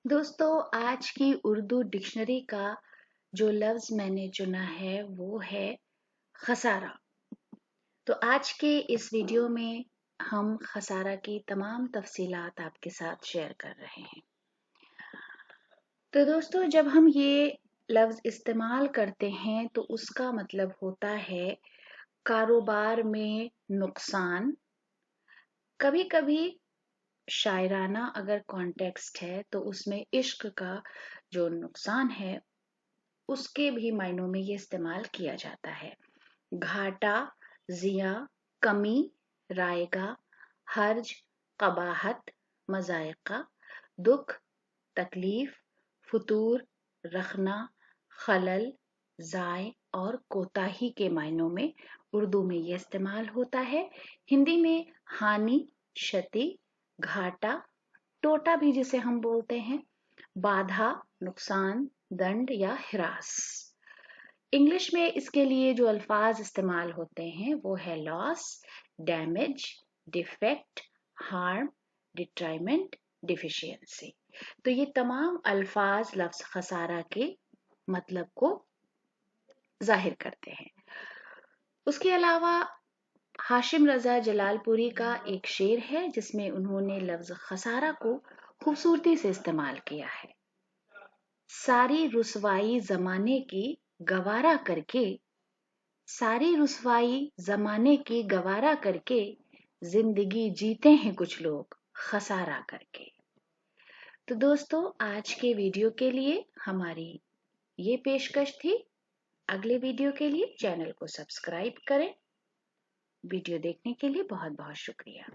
दोस्तों, आज की उर्दू डिक्शनरी का जो लफ्ज़ मैंने चुना है वो है खसारा। तो आज के इस वीडियो में हम खसारा की तमाम तफसीलात आपके साथ शेयर कर रहे हैं। तो दोस्तों, जब हम ये लफ्ज़ इस्तेमाल करते हैं तो उसका मतलब होता है कारोबार में नुकसान। कभी कभी शायराना अगर कॉन्टेक्स्ट है तो उसमें इश्क का जो नुकसान है उसके भी मायनों में ये इस्तेमाल किया जाता है। घाटा, जिया, कमी, रायगा, हर्ज, कबाहत, मजायका, दुख, तकलीफ, फतूर, रखना, खलल, जाय और कोताही के मायनों में उर्दू में ये इस्तेमाल होता है। हिंदी में हानि, क्षति, घाटा, टोटा भी जिसे हम बोलते हैं, बाधा, नुकसान, दंड या हिरास। इंग्लिश में इसके लिए जो अल्फाज इस्तेमाल होते हैं वो है loss, damage, defect, harm, detriment, deficiency. तो ये तमाम अल्फाज लफ्ज खसारा के मतलब को जाहिर करते हैं। उसके अलावा हाशिम रजा जलालपुरी का एक शेर है जिसमें उन्होंने लफ्ज खसारा को खूबसूरती से इस्तेमाल किया है। सारी रुसवाई जमाने की गवारा करके, सारी रुसवाई जमाने की गवारा करके, जिंदगी जीते हैं कुछ लोग खसारा करके। तो दोस्तों, आज के वीडियो के लिए हमारी ये पेशकश थी। अगले वीडियो के लिए चैनल को सब्सक्राइब करें। वीडियो देखने के लिए बहुत बहुत शुक्रिया।